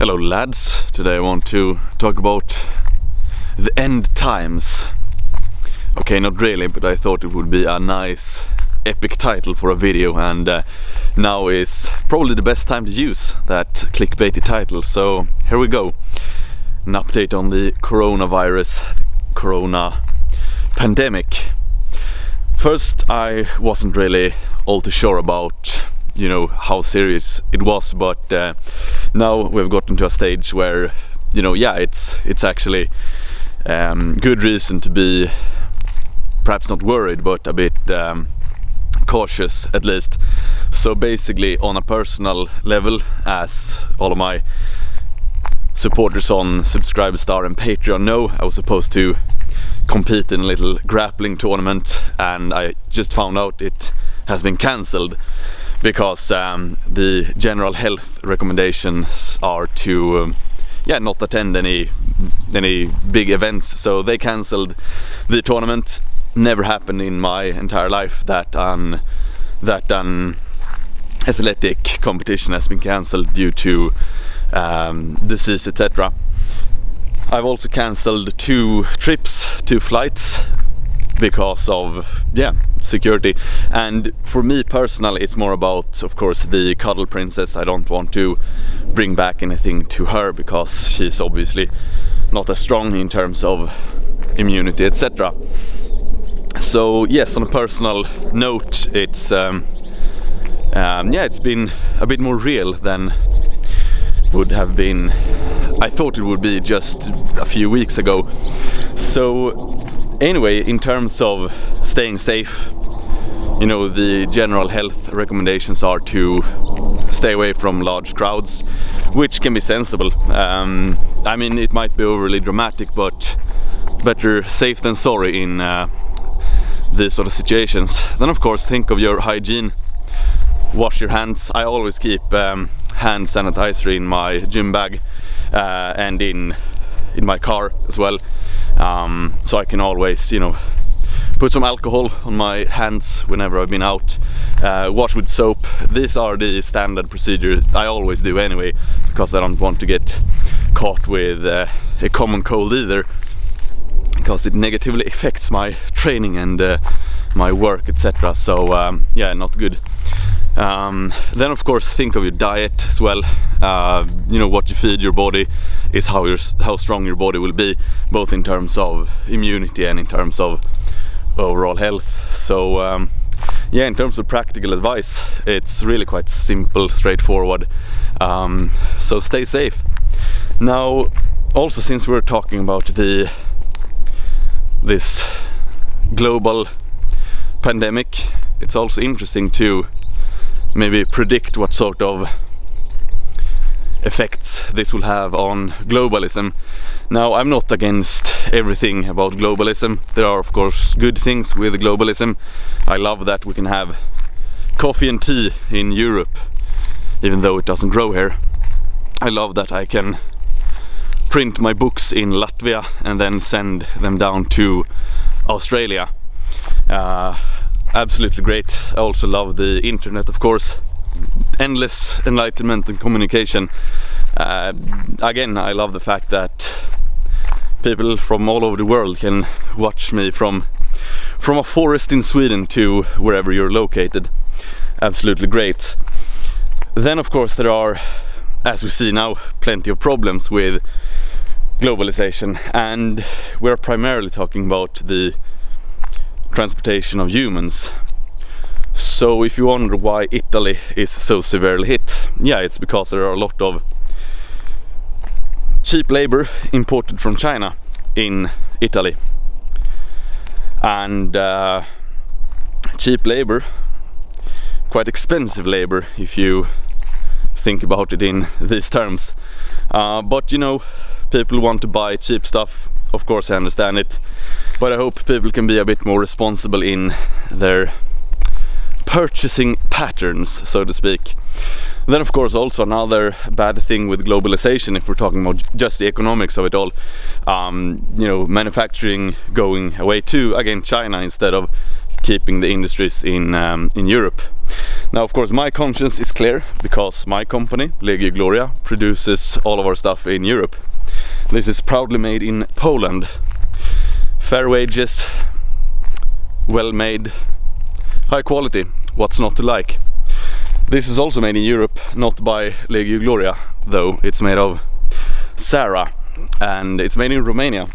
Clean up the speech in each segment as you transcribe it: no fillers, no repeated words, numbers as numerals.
Hello lads, today I want to talk about the end times. Okay, not really, but I thought it would be a nice epic title for a video, and now is probably the best time to use that clickbaity title, so here we go. An update on the coronavirus, the corona pandemic. First, I wasn't really all too sure about how serious it was, but now we've gotten to a stage where it's actually good reason to be perhaps not worried, but a bit cautious at least. So basically, on a personal level, as all of my supporters on Subscribestar and Patreon know, I was supposed to compete in a little grappling tournament, and I just found out it has been cancelled because the general health recommendations are to not attend any big events, so they cancelled the tournament. Never happened in my entire life that an athletic competition has been cancelled due to disease, etc. I've also cancelled 2 flights because of security, and for me personally it's more about, of course, the cuddle princess. I don't want to bring back anything to her because she's obviously not as strong in terms of immunity, etc. So yes, on a personal note, it's it's been a bit more real than would have been I thought it would be just a few weeks ago. So anyway, in terms of staying safe, the general health recommendations are to stay away from large crowds, which can be sensible. I mean, it might be overly dramatic, but better safe than sorry in these sort of situations. Then of course, think of your hygiene. Wash your hands. I always keep hand sanitizer in my gym bag and in my car as well, so I can always put some alcohol on my hands whenever I've been out. Wash with soap. These are the standard procedures I always do anyway, because I don't want to get caught with a common cold either, because it negatively affects my training and my work, etc. So not good. Then of course, think of your diet as well. What you feed your body is how strong your body will be, both in terms of immunity and in terms of overall health. So in terms of practical advice, it's really quite simple, straightforward. So stay safe. Now, also, since we're talking about this global pandemic, it's also interesting to maybe predict what sort of effects this will have on globalism. Now, I'm not against everything about globalism. There are of course good things with globalism. I love that we can have coffee and tea in Europe, even though it doesn't grow here. I love that I can print my books in Latvia and then send them down to Australia. Absolutely great. I also love the internet, of course. Endless enlightenment and communication. Again, I love the fact that people from all over the world can watch me from a forest in Sweden to wherever you're located. Absolutely great. Then of course there are, as we see now, plenty of problems with globalization, and we're primarily talking about the transportation of humans. So if you wonder why Italy is so severely hit, it's because there are a lot of cheap labor imported from China in Italy. And cheap labor, quite expensive labor if you think about it in these terms. But people want to buy cheap stuff. Of course, I understand it, but I hope people can be a bit more responsible in their purchasing patterns, so to speak. Then of course, also another bad thing with globalization, if we're talking about just the economics of it all, manufacturing going away to, again, China instead of keeping the industries in Europe. Now, of course, my conscience is clear because my company, Legio Gloria, produces all of our stuff in Europe. This is proudly made in Poland. Fair wages, well made, high quality, what's not to like? This is also made in Europe, not by Legio Gloria, though. It's made of Sarah, and it's made in Romania.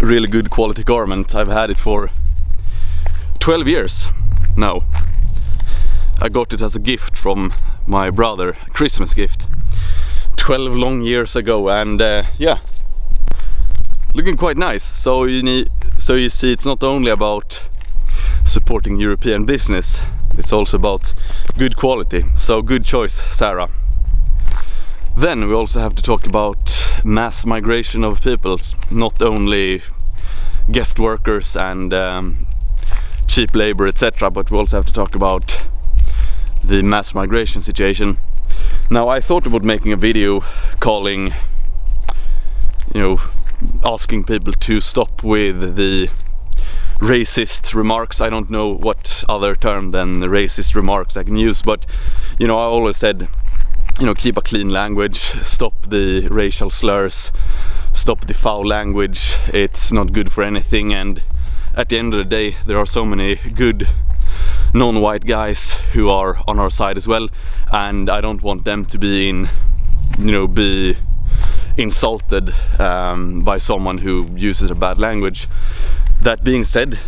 Really good quality garment. I've had it for 12 years now. I got it as a gift from my brother, a Christmas gift, 12 long years ago, and yeah, looking quite nice. So you see, it's not only about supporting European business, it's also about good quality. So good choice, Sarah. Then we also have to talk about mass migration of people, not only guest workers and cheap labor, etc., but we also have to talk about the mass migration situation. Now, I thought about making a video calling, asking people to stop with the racist remarks. I don't know what other term than the racist remarks I can use, but I always said, keep a clean language, stop the racial slurs, stop the foul language. It's not good for anything, and at the end of the day, there are so many good non-white guys who are on our side as well, and I don't want them to be be insulted by someone who uses a bad language. That being said,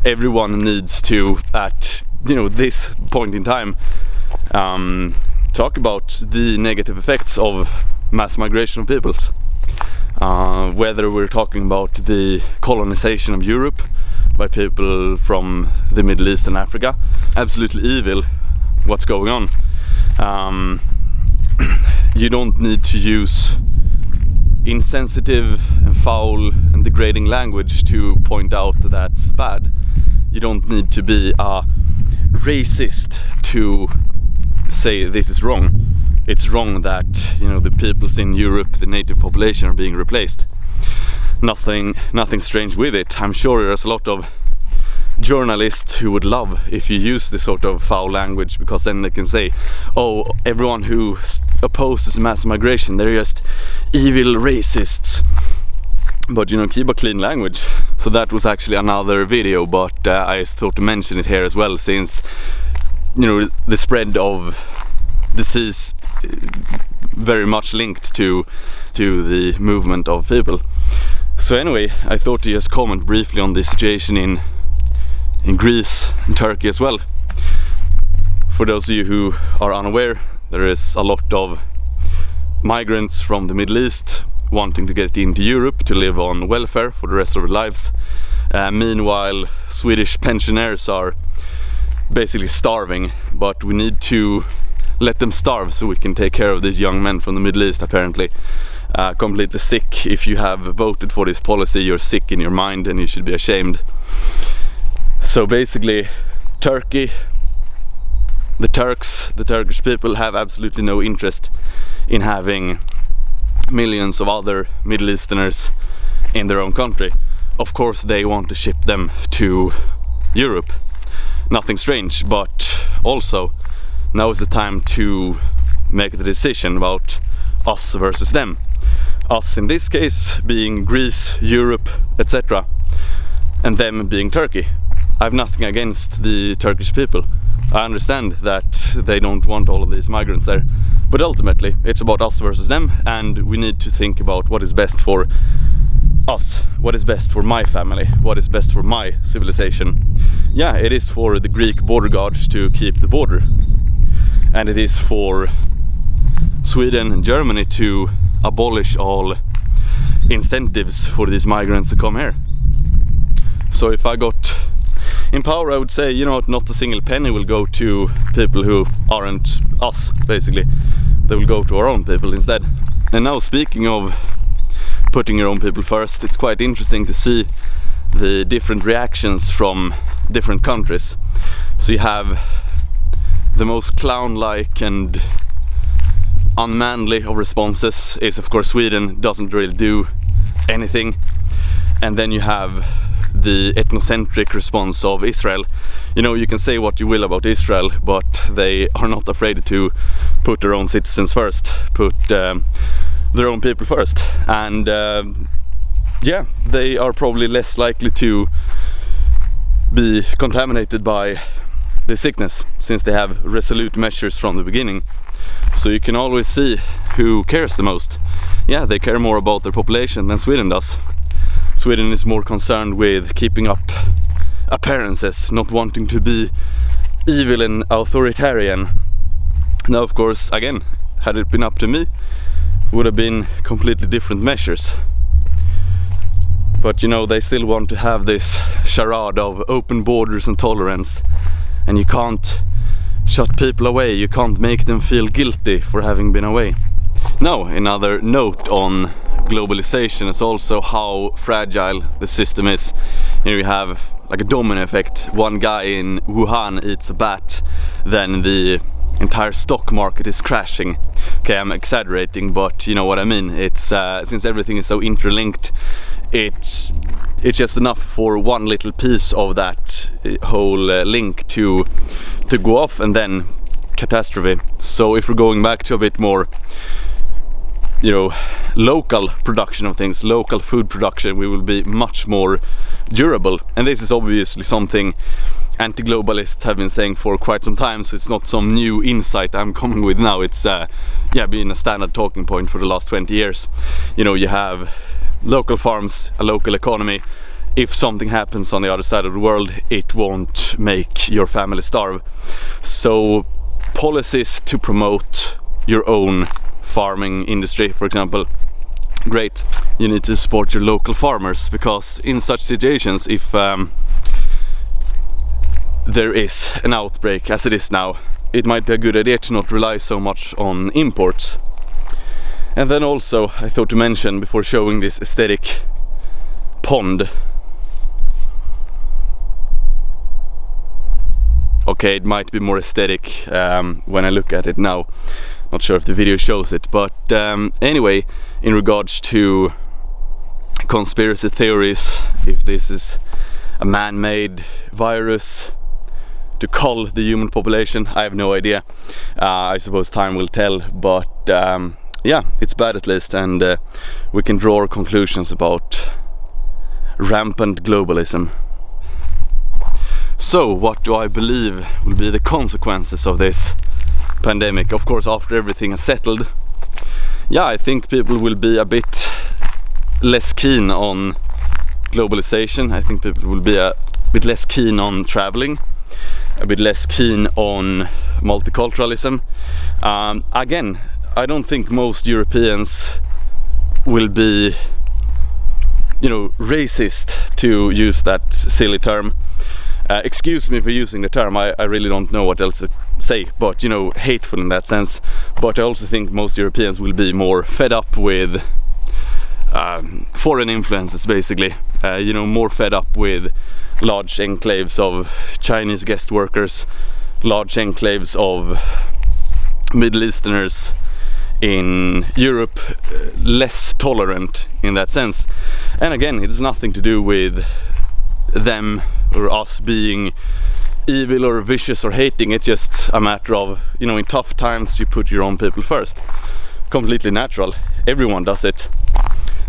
everyone needs to, at this point in time, talk about the negative effects of mass migration of peoples. Whether we're talking about the colonization of Europe by people from the Middle East and Africa, absolutely evil what's going on. You don't need to use insensitive and foul and degrading language to point out that that's bad. You don't need to be a racist to say this is wrong. It's wrong that the peoples in Europe, the native population, are being replaced. Nothing strange with it. I'm sure there's a lot of journalists who would love if you use this sort of foul language, because then they can say, oh, everyone who opposes mass migration, they're just evil racists. But keep a clean language. So that was actually another video, but I just thought to mention it here as well, since the spread of disease very much linked to the movement of people. So anyway, I thought to just comment briefly on the situation in Greece and Turkey as well. For those of you who are unaware, there is a lot of migrants from the Middle East wanting to get into Europe to live on welfare for the rest of their lives. Meanwhile, Swedish pensioners are basically starving, but we need to let them starve so we can take care of these young men from the Middle East, apparently. Completely sick. If you have voted for this policy, you're sick in your mind and you should be ashamed. So basically, Turkey, the Turkish people have absolutely no interest in having millions of other Middle Easterners in their own country. Of course, they want to ship them to Europe. Nothing strange, but also now is the time to make the decision about us versus them. Us in this case being Greece, Europe, etc., and them being Turkey. I have nothing against the Turkish people. I understand that they don't want all of these migrants there, but ultimately it's about us versus them, and we need to think about what is best for us, what is best for my family, what is best for my civilization. Yeah, it is for the Greek border guards to keep the border, and it is for Sweden and Germany to abolish all incentives for these migrants to come here. So if I got in power, I would say, not a single penny will go to people who aren't us, basically. They will go to our own people instead. And now, speaking of putting your own people first, it's quite interesting to see the different reactions from different countries. So you have the most clown-like and unmanly of responses is, of course, Sweden doesn't really do anything. And then you have the ethnocentric response of Israel. You know, you can say what you will about Israel, but they are not afraid to put their own citizens first, put their own people first, and yeah, they are probably less likely to be contaminated by the sickness, since they have resolute measures from the beginning. So you can always see who cares the most. Yeah, they care more about their population than Sweden does. Sweden is more concerned with keeping up appearances, not wanting to be evil and authoritarian. Now, of course, again, had it been up to me, would have been completely different measures. But you know, they still want to have this charade of open borders and tolerance, and you can't shut people away, you can't make them feel guilty for having been away. Now, another note on globalization is also how fragile the system is. Here we have like a domino effect. One guy in Wuhan eats a bat, then the entire stock market is crashing. Okay, I'm exaggerating, but you know what I mean. It's since everything is so interlinked, it's just enough for one little piece of that whole link to go off, and then catastrophe. So if we're going back to a bit more, you know, local production of things, local food production, we will be much more durable. And this is obviously something anti-globalists have been saying for quite some time, so it's not some new insight I'm coming with now. It's yeah, been a standard talking point for the last 20 years. You know, you have local farms, a local economy. If something happens on the other side of the world, it won't make your family starve. So policies to promote your own farming industry, for example, great. You need to support your local farmers, because in such situations, if there is an outbreak, as it is now, it might be a good idea to not rely so much on imports. And then also, I thought to mention before showing this aesthetic pond. Okay, it might be more aesthetic when I look at it now. Not sure if the video shows it, but anyway, in regards to conspiracy theories, if this is a man-made virus to cull the human population, I have no idea. I suppose time will tell, but yeah, it's bad at least, and we can draw our conclusions about rampant globalism. So, what do I believe will be the consequences of this pandemic? Of course, after everything is settled, yeah, I think people will be a bit less keen on globalization. I think people will be a bit less keen on traveling, a bit less keen on multiculturalism. Again, I don't think most Europeans will be, you know, racist, to use that silly term. Excuse me for using the term, I really don't know what else to say, but you know, hateful in that sense. But I also think most Europeans will be more fed up with foreign influences, basically. You know, more fed up with large enclaves of Chinese guest workers, large enclaves of Middle Easterners in Europe, less tolerant in that sense. And again, it has nothing to do with them or us being evil or vicious or hating. It's just a matter of, you know, in tough times you put your own people first. Completely natural. Everyone does it.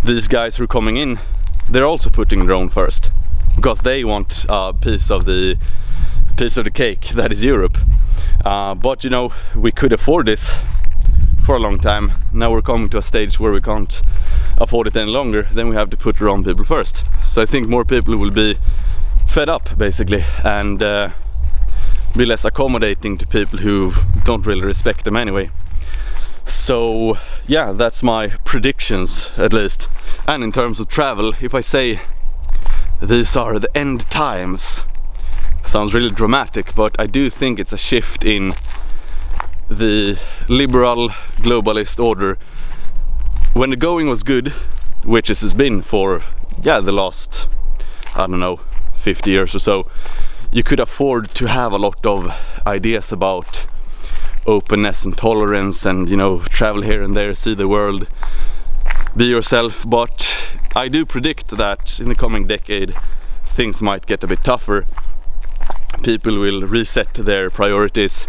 These guys who are coming in, they're also putting their own first, because they want a piece of the cake that is Europe. But you know, we could afford this for a long time. Now we're coming to a stage where we can't afford it any longer. Then we have to put our own people first. So I think more people will be fed up, basically, and be less accommodating to people who don't really respect them anyway. So yeah, that's my predictions, at least. And in terms of travel, if I say these are the end times, sounds really dramatic, but I do think it's a shift in the liberal globalist order. When the going was good, which it has been for, yeah, the last, I don't know, 50 years or so, you could afford to have a lot of ideas about openness and tolerance and, you know, travel here and there, see the world, be yourself. But I do predict that in the coming decade things might get a bit tougher, people will reset their priorities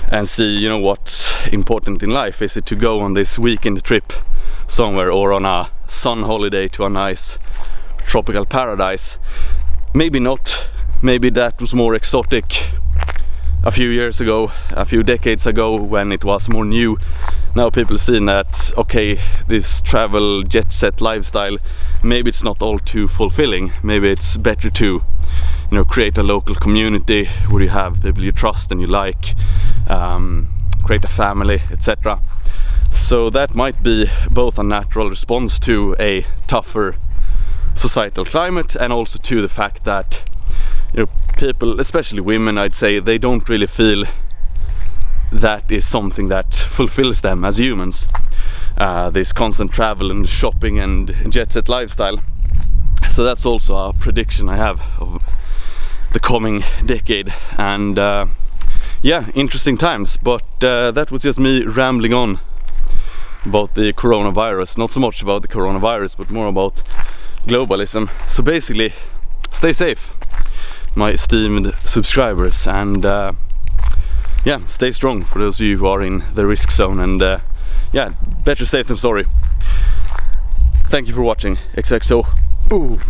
and see, you know, what's important in life. Is it to go on this weekend trip somewhere, or on a sun holiday to a nice tropical paradise? Maybe not. Maybe that was more exotic a few years ago, a few decades ago, when it was more new. Now people see that, okay, this travel jet set lifestyle, maybe it's not all too fulfilling. Maybe it's better to, you know, create a local community where you have people you trust and you like, create a family, etc. So that might be both a natural response to a tougher societal climate, and also to the fact that, you know, people, especially women, I'd say, they don't really feel that is something that fulfills them as humans, this constant travel and shopping and jet set lifestyle. So that's also a prediction I have of the coming decade. And yeah, interesting times. But that was just me rambling on about the coronavirus. Not so much about the coronavirus, but more about globalism. So basically, stay safe, my esteemed subscribers, and yeah, stay strong for those of you who are in the risk zone, and yeah, better safe than sorry. Thank you for watching. XXO. Boom.